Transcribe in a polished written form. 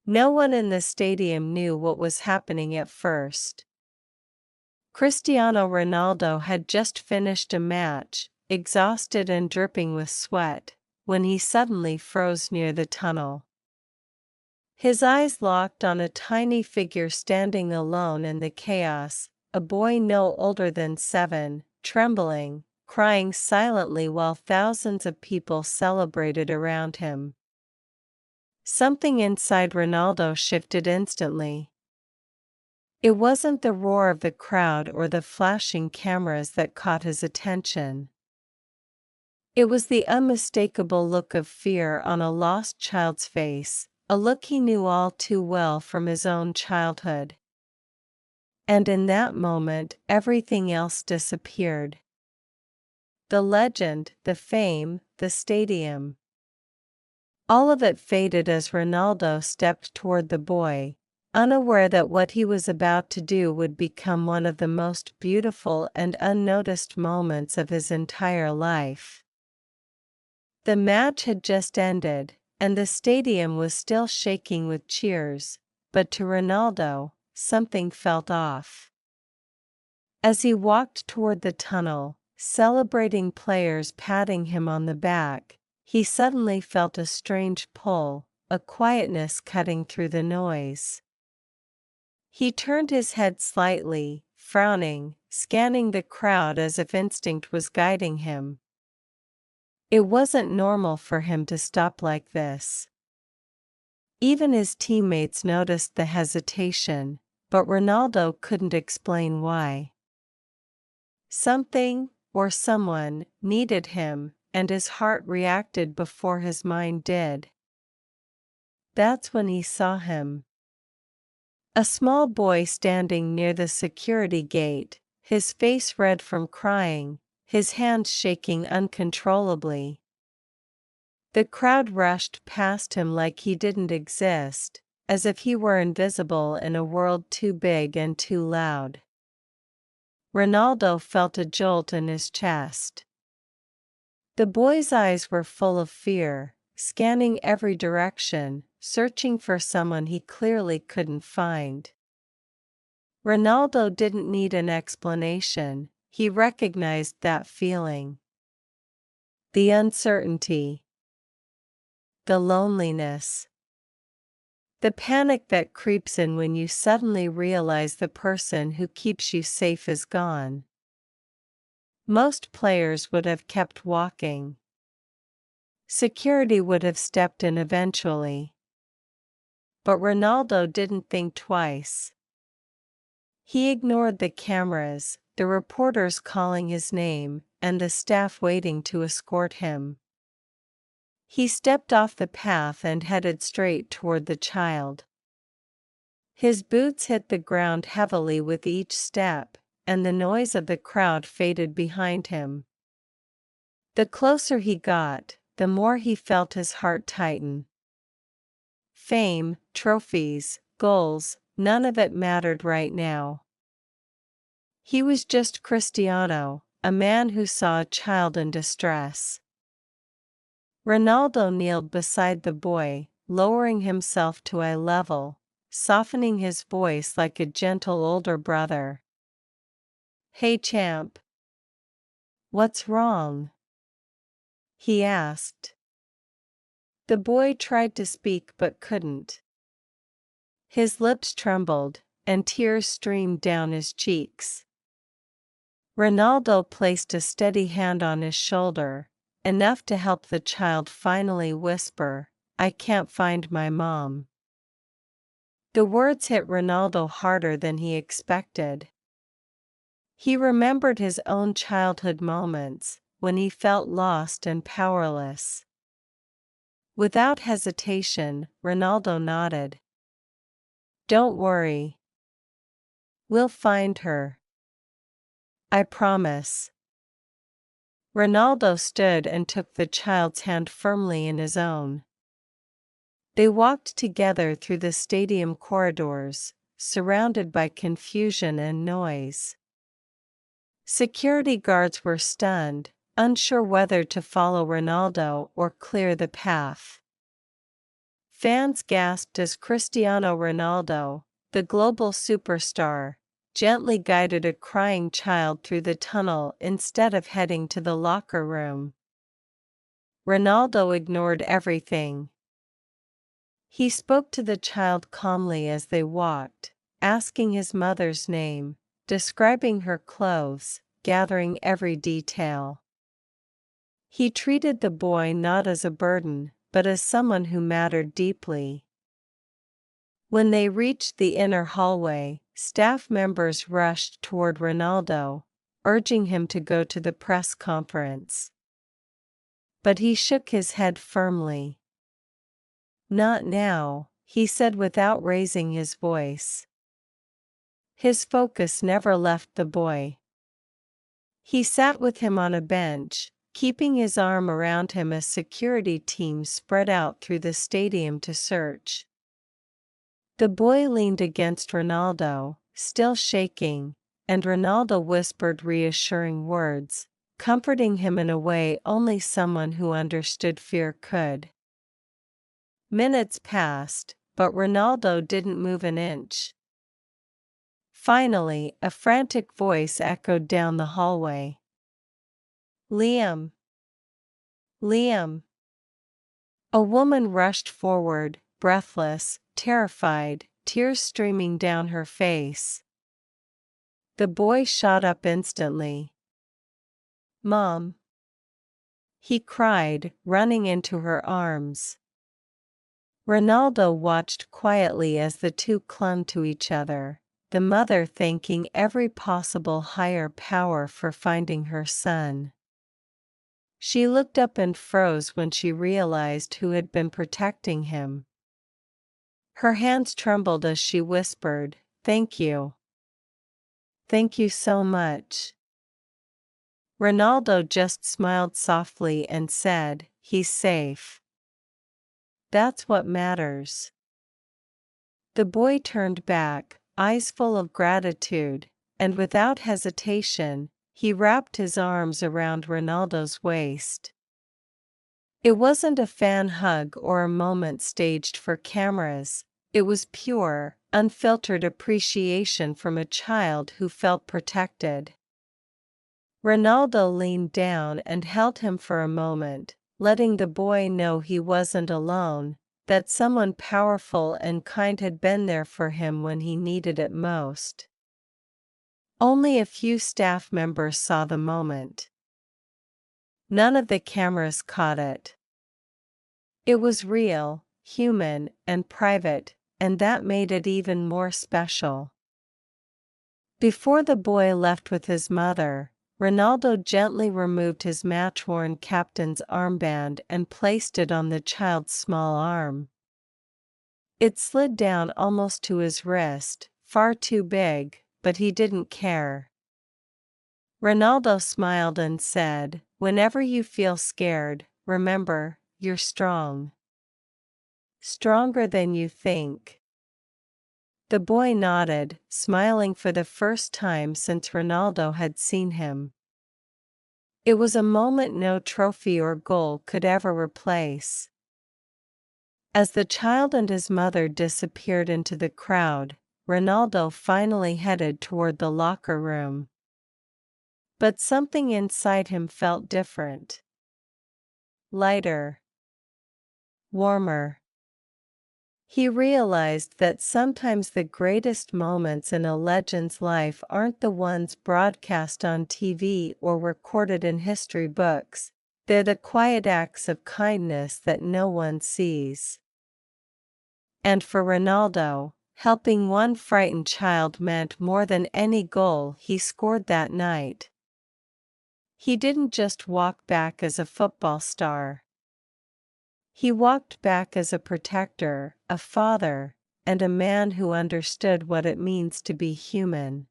No one in the stadium knew what was happening at first. Cristiano Ronaldo had just finished a match, exhausted and dripping with sweat, when he suddenly froze near the tunnel. His eyes locked on a tiny figure standing alone in the chaos, a boy no older than 7, trembling, crying silently while thousands of people celebrated around him. Something inside Ronaldo shifted instantly. It wasn't the roar of the crowd or the flashing cameras that caught his attention. It was the unmistakable look of fear on a lost child's face, a look he knew all too well from his own childhood. And in that moment, everything else disappeared. The legend, the fame, the stadium. All of it faded as Ronaldo stepped toward the boy, unaware that what he was about to do would become one of the most beautiful and unnoticed moments of his entire life. The match had just ended, and the stadium was still shaking with cheers, but to Ronaldo, something felt off. As he walked toward the tunnel, celebrating players patting him on the back, he suddenly felt a strange pull, a quietness cutting through the noise. He turned his head slightly, frowning, scanning the crowd as if instinct was guiding him. It wasn't normal for him to stop like this. Even his teammates noticed the hesitation, but Ronaldo couldn't explain why. Something, or someone, needed him, and his heart reacted before his mind did. That's when he saw him. A small boy standing near the security gate, his face red from crying, his hands shaking uncontrollably. The crowd rushed past him like he didn't exist, as if he were invisible in a world too big and too loud. Ronaldo felt a jolt in his chest. The boy's eyes were full of fear, scanning every direction, searching for someone he clearly couldn't find. Ronaldo didn't need an explanation, he recognized that feeling. The uncertainty. The loneliness. The panic that creeps in when you suddenly realize the person who keeps you safe is gone. Most players would have kept walking. Security would have stepped in eventually. But Ronaldo didn't think twice. He ignored the cameras, the reporters calling his name, and the staff waiting to escort him. He stepped off the path and headed straight toward the child. His boots hit the ground heavily with each step, and the noise of the crowd faded behind him. The closer he got, the more he felt his heart tighten. Fame, trophies, goals, none of it mattered right now. He was just Cristiano, a man who saw a child in distress. Ronaldo kneeled beside the boy, lowering himself to eye level, softening his voice like a gentle older brother. "Hey champ. What's wrong?" he asked. The boy tried to speak but couldn't. His lips trembled, and tears streamed down his cheeks. Ronaldo placed a steady hand on his shoulder, enough to help the child finally whisper, "I can't find my mom." The words hit Ronaldo harder than he expected. He remembered his own childhood moments, when he felt lost and powerless. Without hesitation, Ronaldo nodded. "Don't worry. We'll find her. I promise." Ronaldo stood and took the child's hand firmly in his own. They walked together through the stadium corridors, surrounded by confusion and noise. Security guards were stunned, unsure whether to follow Ronaldo or clear the path. Fans gasped as Cristiano Ronaldo, the global superstar, gently guided a crying child through the tunnel instead of heading to the locker room. Ronaldo ignored everything. He spoke to the child calmly as they walked, asking his mother's name, describing her clothes, gathering every detail. He treated the boy not as a burden, but as someone who mattered deeply. When they reached the inner hallway, staff members rushed toward Ronaldo, urging him to go to the press conference. But he shook his head firmly. "Not now," he said without raising his voice. His focus never left the boy. He sat with him on a bench, keeping his arm around him as security teams spread out through the stadium to search. The boy leaned against Ronaldo, still shaking, and Ronaldo whispered reassuring words, comforting him in a way only someone who understood fear could. Minutes passed, but Ronaldo didn't move an inch. Finally, a frantic voice echoed down the hallway. "Liam! Liam!" A woman rushed forward, breathless, terrified, tears streaming down her face. The boy shot up instantly. "Mom!" he cried, running into her arms. Ronaldo watched quietly as the two clung to each other, the mother thanking every possible higher power for finding her son. She looked up and froze when she realized who had been protecting him. Her hands trembled as she whispered, "Thank you. Thank you so much." Ronaldo just smiled softly and said, "He's safe. That's what matters." The boy turned back, eyes full of gratitude, and without hesitation, he wrapped his arms around Ronaldo's waist. It wasn't a fan hug or a moment staged for cameras, it was pure, unfiltered appreciation from a child who felt protected. Ronaldo leaned down and held him for a moment, letting the boy know he wasn't alone, that someone powerful and kind had been there for him when he needed it most. Only a few staff members saw the moment. None of the cameras caught it. It was real, human, and private, and that made it even more special. Before the boy left with his mother, Ronaldo gently removed his match-worn captain's armband and placed it on the child's small arm. It slid down almost to his wrist, far too big, but he didn't care. Ronaldo smiled and said, "Whenever you feel scared, remember, you're strong. Stronger than you think." The boy nodded, smiling for the first time since Ronaldo had seen him. It was a moment no trophy or goal could ever replace. As the child and his mother disappeared into the crowd, Ronaldo finally headed toward the locker room. But something inside him felt different. Lighter. Warmer. He realized that sometimes the greatest moments in a legend's life aren't the ones broadcast on TV or recorded in history books, they're the quiet acts of kindness that no one sees. And for Ronaldo, helping one frightened child meant more than any goal he scored that night. He didn't just walk back as a football star. He walked back as a protector, a father, and a man who understood what it means to be human.